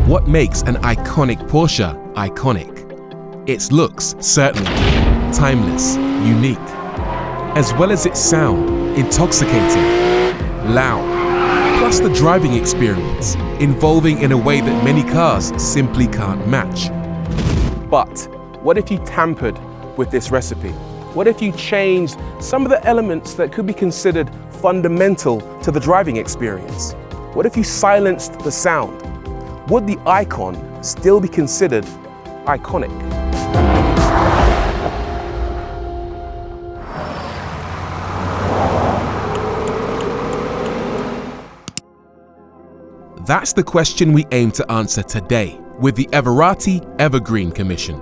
What makes an iconic Porsche iconic? Its looks, certainly, timeless, unique, as well as its sound, intoxicating, loud, plus the driving experience, involving in a way that many cars simply can't match. But what if you tampered with this recipe? What if you changed some of the elements that could be considered fundamental to the driving experience? What if you silenced the sound? Would the icon still be considered iconic? That's the question we aim to answer today with the Everrati Evergreen Commission.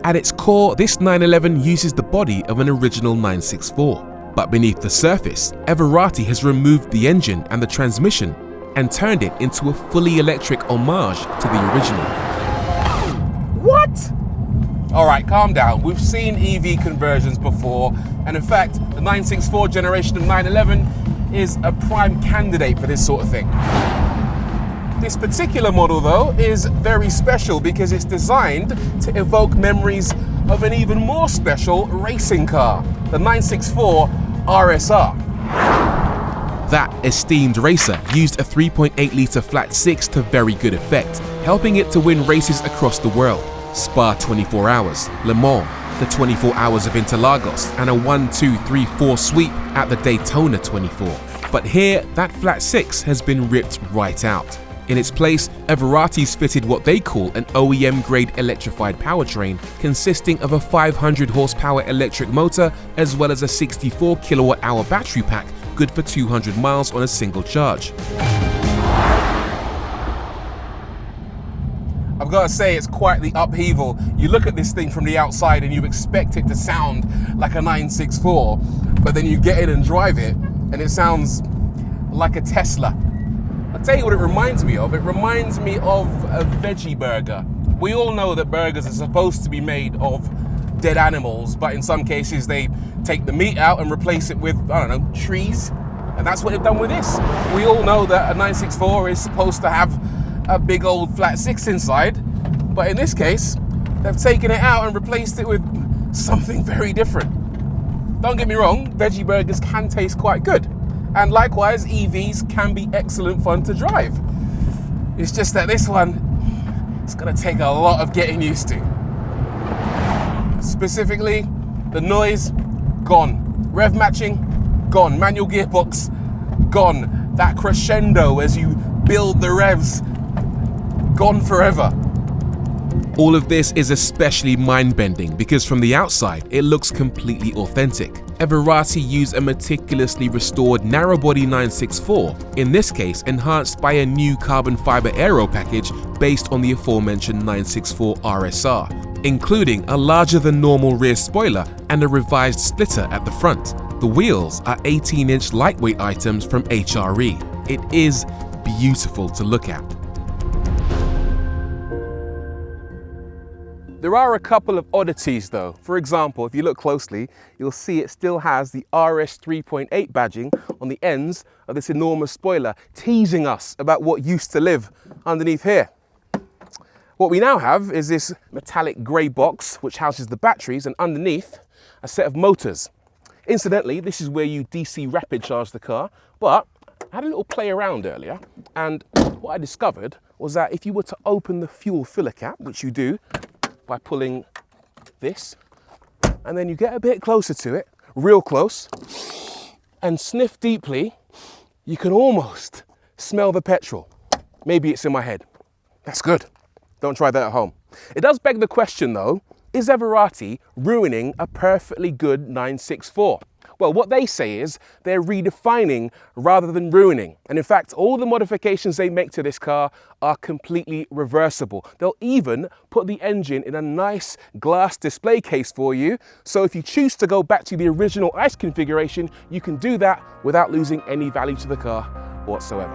At its core, this 911 uses the body of an original 964, but beneath the surface, Everrati has removed the engine and the transmission and turned it into a fully electric homage to the original. What? All right, calm down. We've seen EV conversions before, and in fact, the 964 generation of 911 is a prime candidate for this sort of thing. This particular model, though, is very special because it's designed to evoke memories of an even more special racing car, the 964 RSR. That esteemed racer used a 3.8-litre flat six to very good effect, helping it to win races across the world. Spa 24 Hours, Le Mans, the 24 Hours of Interlagos, and a 1-2-3-4 sweep at the Daytona 24. But here, that flat six has been ripped right out. In its place, Everrati's fitted what they call an OEM-grade electrified powertrain, consisting of a 500 horsepower electric motor as well as a 64 kilowatt-hour battery pack, good for 200 miles on a single charge. I've got to say, it's quite the upheaval. You look at this thing from the outside and you expect it to sound like a 964, but then you get in and drive it and it sounds like a Tesla. I'll tell you what it reminds me of. It reminds me of a veggie burger. We all know that burgers are supposed to be made of dead animals, but in some cases they take the meat out and replace it with, I don't know, trees. And that's what they've done with this. We all know that a 964 is supposed to have a big old flat six inside, but in this case, they've taken it out and replaced it with something very different. Don't get me wrong, veggie burgers can taste quite good. And likewise, EVs can be excellent fun to drive. It's just that this one, it's gonna take a lot of getting used to. Specifically, the noise, gone. Rev matching, gone. Manual gearbox, gone. That crescendo as you build the revs, gone forever. All of this is especially mind-bending because from the outside, it looks completely authentic. Everrati used a meticulously restored narrow-body 964, in this case enhanced by a new carbon fiber aero package based on the aforementioned 964 RSR, including a larger-than-normal rear spoiler and a revised splitter at the front. The wheels are 18-inch lightweight items from HRE. It is beautiful to look at. There are a couple of oddities though. For example, if you look closely, you'll see it still has the RS 3.8 badging on the ends of this enormous spoiler, teasing us about what used to live underneath here. What we now have is this metallic grey box which houses the batteries, and underneath a set of motors. Incidentally, this is where you DC rapid charge the car, but I had a little play around earlier, and what I discovered was that if you were to open the fuel filler cap, which you do by pulling this, and then you get a bit closer to it, real close, and sniff deeply, you can almost smell the petrol. Maybe it's in my head. That's good. Don't try that at home. It does beg the question though, is Everrati ruining a perfectly good 964? Well, what they say is they're redefining rather than ruining. And in fact, all the modifications they make to this car are completely reversible. They'll even put the engine in a nice glass display case for you. So if you choose to go back to the original ICE configuration, you can do that without losing any value to the car whatsoever.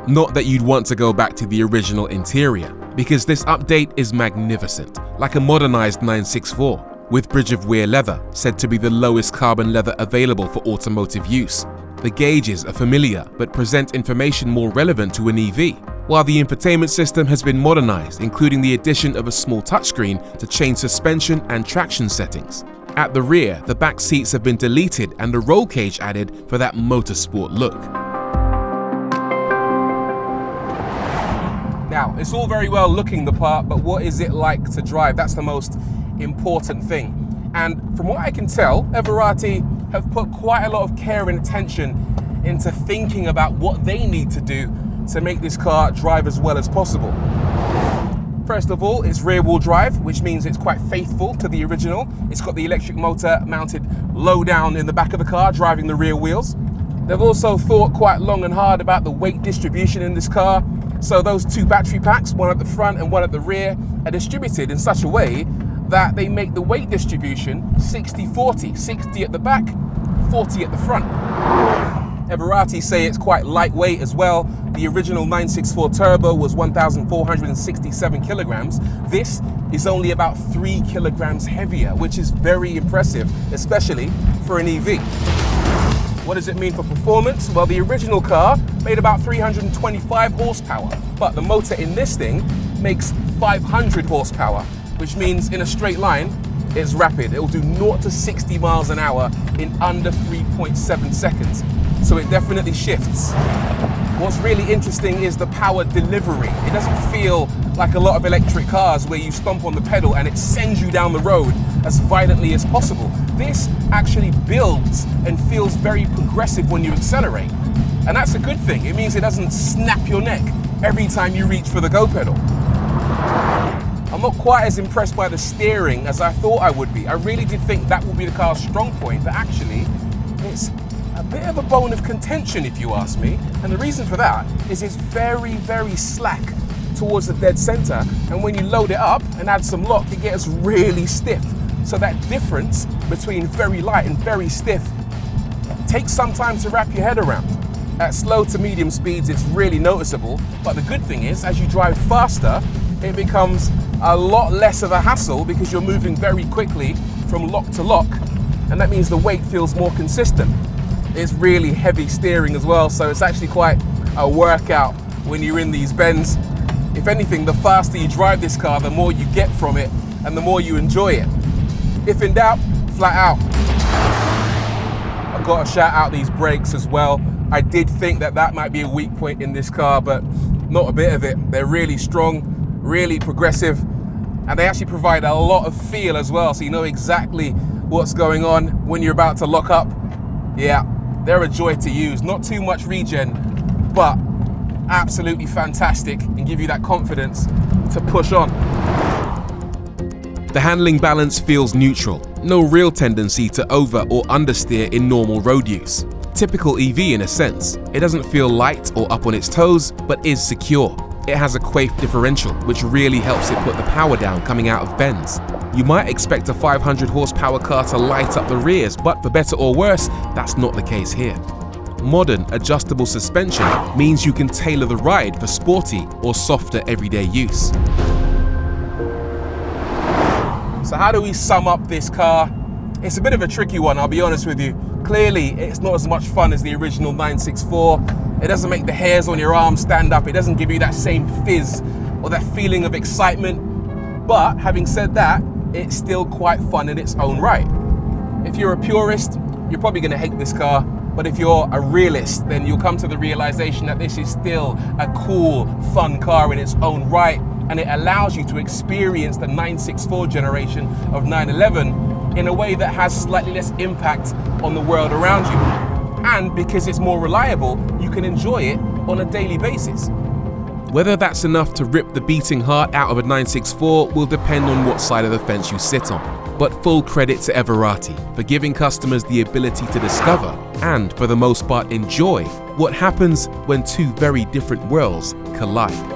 Not that you'd want to go back to the original interior, because this update is magnificent, like a modernized 964, with bridge of wear leather, said to be the lowest carbon leather available for automotive use. The gauges are familiar but present information more relevant to an EV, while the infotainment system has been modernized, including the addition of a small touchscreen to change suspension and traction settings. At the rear, the back seats have been deleted and the roll cage added for that motorsport look. Now, it's all very well looking the part, but what is it like to drive? That's the most important thing. And from what I can tell, Everrati have put quite a lot of care and attention into thinking about what they need to do to make this car drive as well as possible. First of all, it's rear-wheel drive, which means it's quite faithful to the original. It's got the electric motor mounted low down in the back of the car, driving the rear wheels. They've also thought quite long and hard about the weight distribution in this car. So those two battery packs, one at the front and one at the rear, are distributed in such a way that they make the weight distribution 60-40, 60 at the back, 40 at the front. Everrati say it's quite lightweight as well. The original 964 Turbo was 1,467 kilograms. This is only about 3 kilograms heavier, which is very impressive, especially for an EV. What does it mean for performance? Well, the original car made about 325 horsepower, but the motor in this thing makes 500 horsepower, which means in a straight line, it's rapid. It will do 0 to 60 miles an hour in under 3.7 seconds. So it definitely shifts. What's really interesting is the power delivery. It doesn't feel like a lot of electric cars where you stomp on the pedal and it sends you down the road as violently as possible. This actually builds and feels very progressive when you accelerate. And that's a good thing. It means it doesn't snap your neck every time you reach for the go pedal. I'm not quite as impressed by the steering as I thought I would be. I really did think that would be the car's strong point, but actually it's a bit of a bone of contention if you ask me. And the reason for that is it's very, very slack towards the dead center. And when you load it up and add some lock, it gets really stiff. So that difference between very light and very stiff takes some time to wrap your head around. At slow to medium speeds, it's really noticeable. But the good thing is, as you drive faster, it becomes a lot less of a hassle because you're moving very quickly from lock to lock. And that means the weight feels more consistent. It's really heavy steering as well, so it's actually quite a workout when you're in these bends. If anything, the faster you drive this car, the more you get from it and the more you enjoy it. If in doubt, flat out. I've got to shout out these brakes as well. I did think that might be a weak point in this car, but not a bit of it. They're really strong, really progressive, and they actually provide a lot of feel as well, so you know exactly what's going on when you're about to lock up. Yeah, they're a joy to use. Not too much regen, but absolutely fantastic and give you that confidence to push on. The handling balance feels neutral. No real tendency to over or understeer in normal road use. Typical EV in a sense. It doesn't feel light or up on its toes, but is secure. It has a quaife differential, which really helps it put the power down coming out of bends. You might expect a 500 horsepower car to light up the rears, but for better or worse, that's not the case here. Modern adjustable suspension means you can tailor the ride for sporty or softer everyday use. So how do we sum up this car? It's a bit of a tricky one, I'll be honest with you. Clearly, it's not as much fun as the original 964. It doesn't make the hairs on your arms stand up. It doesn't give you that same fizz or that feeling of excitement. But having said that, it's still quite fun in its own right. If you're a purist, you're probably going to hate this car. But if you're a realist, then you'll come to the realization that this is still a cool, fun car in its own right. And it allows you to experience the 964 generation of 911 in a way that has slightly less impact on the world around you. And because it's more reliable, you can enjoy it on a daily basis. Whether that's enough to rip the beating heart out of a 964 will depend on what side of the fence you sit on. But full credit to Everrati for giving customers the ability to discover, and for the most part enjoy, what happens when two very different worlds collide.